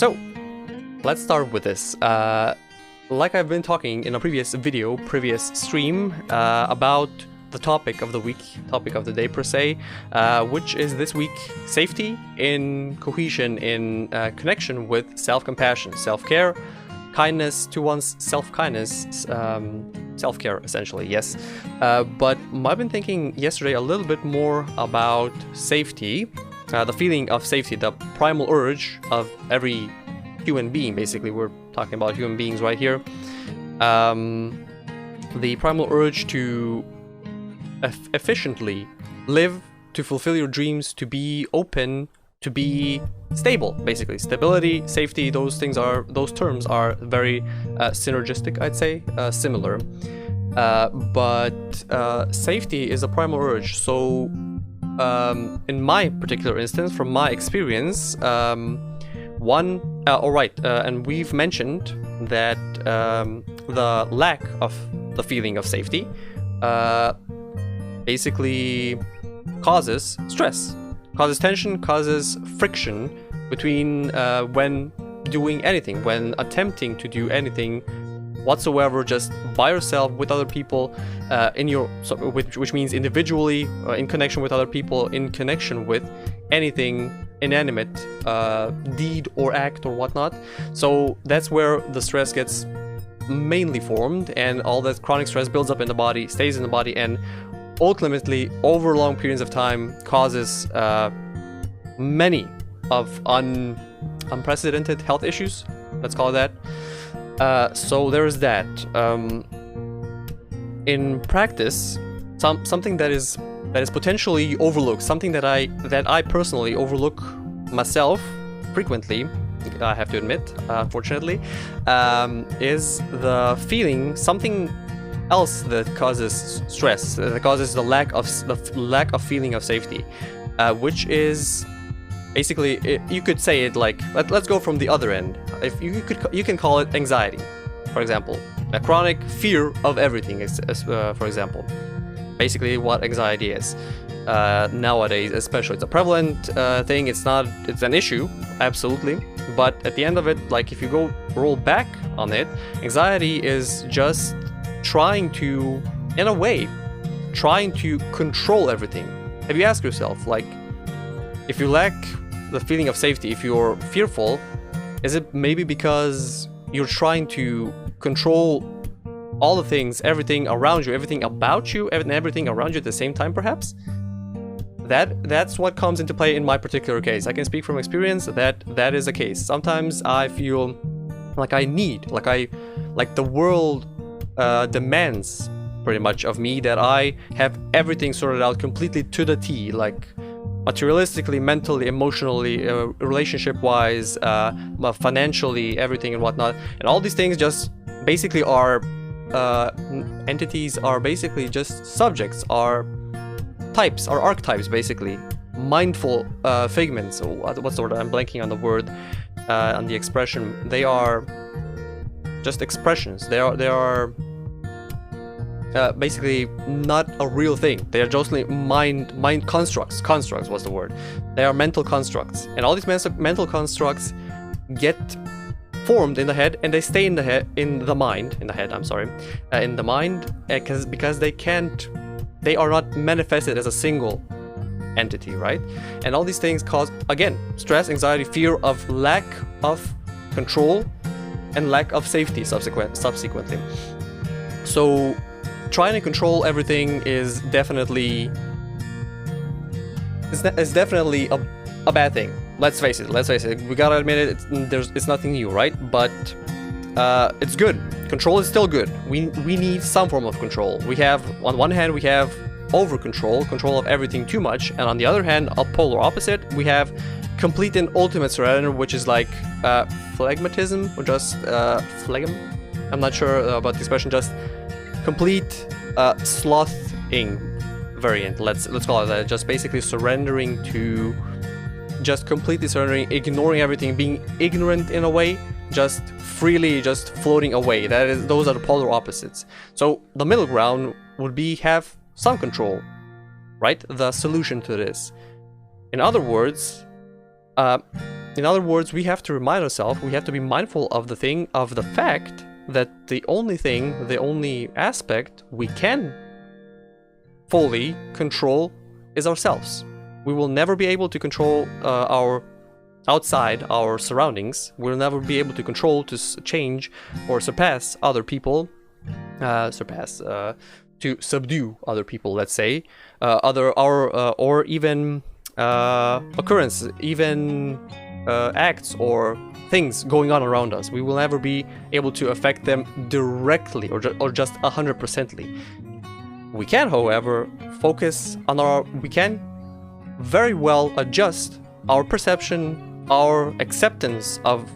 So, let's start with this. Like I've been talking in a previous video, previous stream, about the topic of the week, topic of the day per se, which is this week safety in cohesion, in connection with self-compassion, self-care, kindness to one's self-kindness, self-care essentially, yes. But I've been thinking yesterday a little bit more about safety, the feeling of safety, the primal urge of every human being. Basically, we're talking about human beings right here. The primal urge to efficiently live, to fulfill your dreams, to be open, to be stable. Basically, stability, safety, those terms are very synergistic, I'd say, similar. But safety is a primal urge. So in my particular instance, from my experience, and we've mentioned that the lack of the feeling of safety basically causes stress, causes tension, causes friction between when doing anything, when attempting to do anything whatsoever, just by yourself, with other people, which means individually, in connection with other people, in connection with anything inanimate, deed or act or whatnot. So that's where the stress gets mainly formed, and all that chronic stress builds up in the body, stays in the body, and ultimately over long periods of time causes many of unprecedented health issues, let's call it that. So there's that. In practice, something that is potentially overlooked, something that I personally overlook myself frequently, I have to admit, unfortunately, is the feeling, something else that causes stress, that causes the lack of feeling of safety, which is basically, you could say it like, let's go from the other end. If you can call it anxiety, for example, a chronic fear of everything, for example. Basically, what anxiety is nowadays, especially, it's a prevalent thing. It's an issue, absolutely. But at the end of it, like if you roll back on it, anxiety is just trying to control everything. Have you asked yourself, like, if you lack the feeling of safety, if you're fearful, is it maybe because you're trying to control all the things, everything around you, everything about you, and everything around you at the same time, perhaps? That's what comes into play in my particular case. I can speak from experience that is the case. Sometimes I feel like like the world demands pretty much of me that I have everything sorted out completely to the T, like materialistically, mentally, emotionally, relationship-wise, financially, everything and whatnot. And all these things just basically are entities, are basically just subjects, are types, are archetypes, basically. Mindful figments, what's the word? I'm blanking on the word, on the expression. They are just expressions. They are basically not a real thing. They are just mind constructs. Constructs was the word. They are mental constructs, and all these mental constructs get formed in the head, and they stay in the mind, because they are not manifested as a single entity, right? And all these things cause, again, stress, anxiety, fear of lack of control, and lack of safety subsequently. So trying to control everything is definitely a bad thing. Let's face it. We gotta admit it. It's nothing new, right? But it's good. Control is still good. We need some form of control. We have, on one hand, we have over control of everything too much, and on the other hand, a polar opposite, we have complete and ultimate surrender, which is like phlegmatism, or just phlegm. I'm not sure about the expression. Just complete slothing variant. Let's call it that. Just basically surrendering to, just completely surrendering, ignoring everything, being ignorant in a way, just freely, just floating away. Those are the polar opposites. So the middle ground would be have some control, right? The solution to this. In other words, in other words, we have to remind ourselves, we have to be mindful of the fact that the only aspect we can fully control is ourselves. We will never be able to control our outside, our surroundings. We'll never be able to control, to change or surpass other people, to subdue other people, let's say, or even occurrences, even acts or things going on around us. We will never be able to affect them directly or just 100%ly. We can, however, focus on we can very well adjust our perception, our acceptance of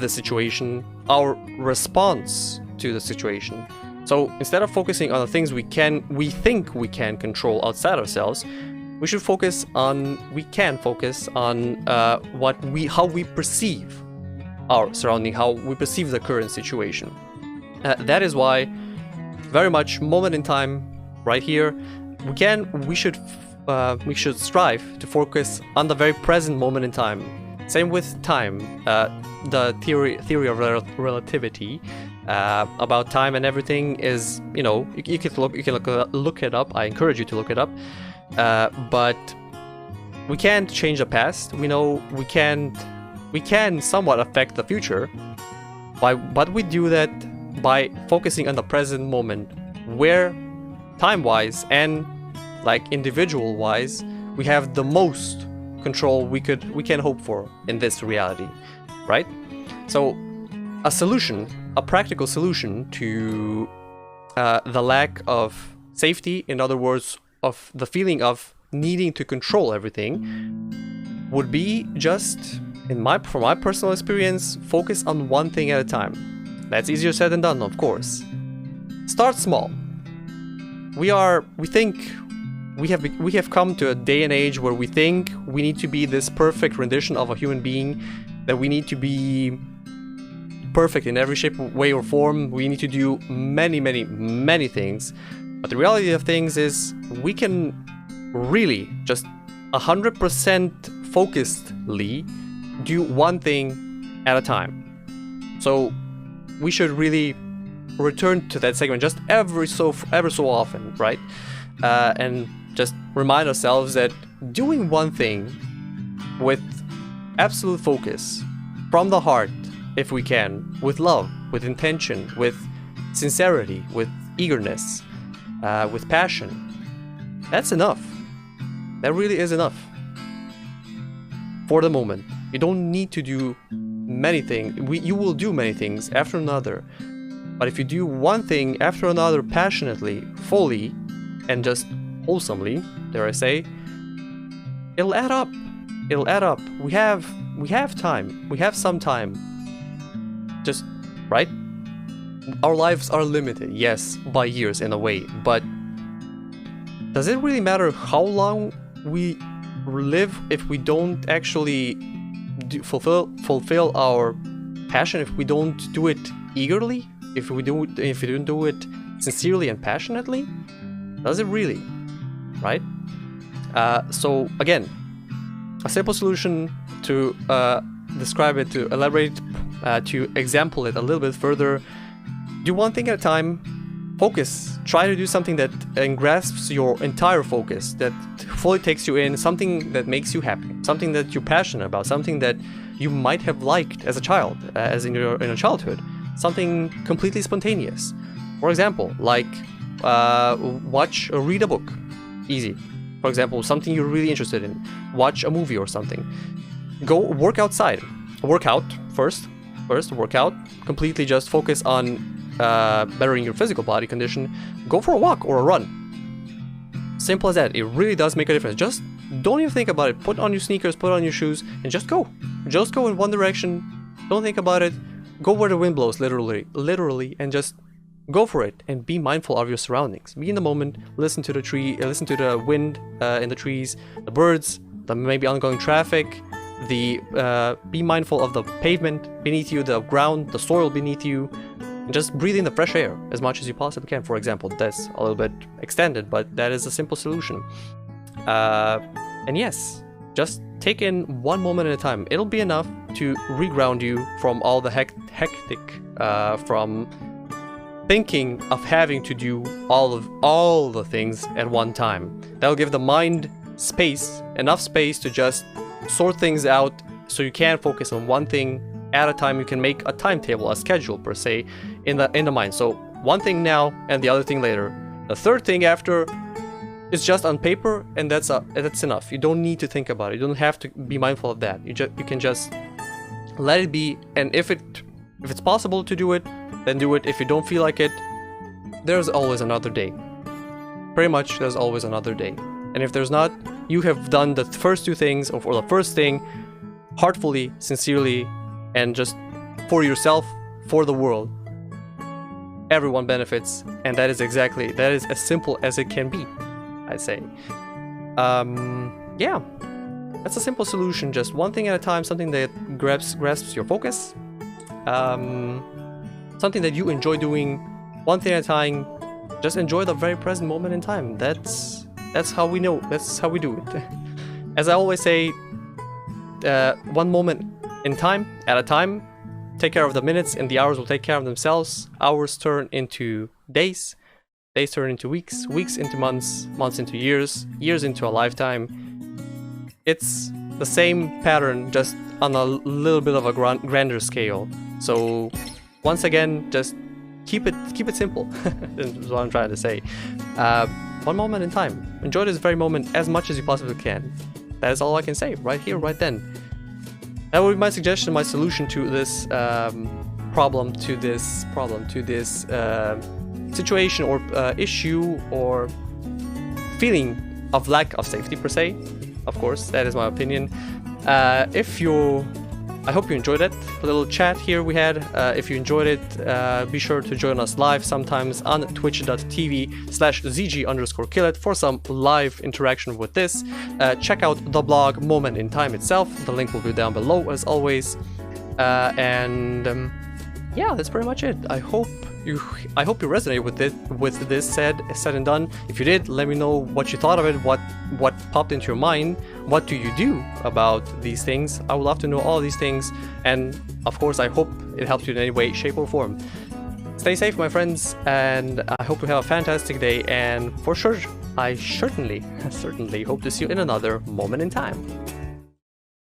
the situation, our response to the situation. So instead of focusing on the things we think we can control outside ourselves, we should focus on how we perceive our surrounding, how we perceive the current situation. That is why, very much moment in time, right here, we should strive to focus on the very present moment in time. Same with time. The theory of relativity about time and everything is, you can look it up. I encourage you to look it up. But we can't change the past. We know we can somewhat affect the future, but we do that by focusing on the present moment, where time-wise and like individual-wise, we have the most control we can hope for in this reality, right? So a practical solution to the lack of safety, in other words, of the feeling of needing to control everything, would be just, from my personal experience, focus on one thing at a time. That's easier said than done, of course. Start small. We have come to a day and age where we think we need to be this perfect rendition of a human being, that we need to be perfect in every shape, way, or form. We need to do many, many, many things. But the reality of things is we can really just 100% focusedly do one thing at a time. So we should really return to that segment just ever so often, right? And just remind ourselves that doing one thing with absolute focus, from the heart, if we can, with love, with intention, with sincerity, with eagerness, with passion, that's enough. That really is enough. For the moment, you don't need to do many things. You will do many things after another. But if you do one thing after another passionately, fully, and just wholesomely, dare I say, it'll add up. It'll add up. We have time. We have some time. Just, right? Our lives are limited, yes, by years in a way, but does it really matter how long we live if we don't actually fulfill our passion, if we don't do it eagerly, if we don't do it sincerely and passionately? Does it really? Right? So again, a simple solution to describe it, to elaborate, to example it a little bit further. Do one thing at a time. Focus. Try to do something that engrasps your entire focus, that fully takes you in, something that makes you happy, something that you're passionate about, something that you might have liked as a child, as in your childhood, something completely spontaneous. For example, like watch or read a book. Easy. For example, something you're really interested in. Watch a movie or something. Go work outside. Work out first. Work out. Completely just focus on bettering your physical body condition. Go for a walk or a run. Simple as that. It really does make a difference. Just don't even think about it. Put on your sneakers, put on your shoes, and just go. Just go in one direction. Don't think about it. Go where the wind blows, literally, and just go for it. And be mindful of your surroundings. Be in the moment. Listen to the wind in the trees, the birds, the maybe ongoing traffic. Be mindful of the pavement beneath you, the ground, the soil beneath you. And just breathe in the fresh air as much as you possibly can. For example, that's a little bit extended, but that is a simple solution. And yes, just take in one moment at a time. It'll be enough. to reground you from all the hectic, from thinking of having to do all the things at one time. That'll give the mind space, enough space to just sort things out, so you can focus on one thing at a time. You can make a timetable, a schedule per se, in the mind. So one thing now and the other thing later. The third thing after is just on paper, and that's enough. You don't need to think about it. You don't have to be mindful of that. You can just let it be, and if it's possible to do it, then do it. If you don't feel like it, there's always another day. Pretty much, there's always another day. And if there's not, you have done the first two things, or the first thing, heartfully, sincerely, and just for yourself, for the world. Everyone benefits, and that is as simple as it can be, I'd say. Yeah, that's a simple solution. Just one thing at a time, something that grasps your focus, something that you enjoy doing, one thing at a time. Just enjoy the very present moment in time. That's how we know. That's how we do it. As I always say, one moment in time at a time. Take care of the minutes, and the hours will take care of themselves. Hours turn into days, days turn into weeks, weeks into months, months into years, years into a lifetime. It's the same pattern, just on a little bit of a grander scale. So once again, just keep it simple. That's what I'm trying to say. One moment in time. Enjoy this very moment as much as you possibly can. That is all I can say right here, right then. That would be my suggestion, my solution to this problem, to this situation or issue or feeling of lack of safety per se. Of course, that is my opinion. I hope you enjoyed it. A little chat here we had. If you enjoyed it, be sure to join us live sometimes on twitch.tv/ZG_killit for some live interaction with this. Check out the blog Moment in Time itself. The link will be down below as always. Yeah, that's pretty much it. I hope you resonate with this said and done. If you did, let me know what you thought of it, what popped into your mind. What do you do about these things? I would love to know all these things, and of course I hope it helps you in any way, shape or form. Stay safe, my friends, and I hope you have a fantastic day, and for sure I certainly hope to see you in another moment in time.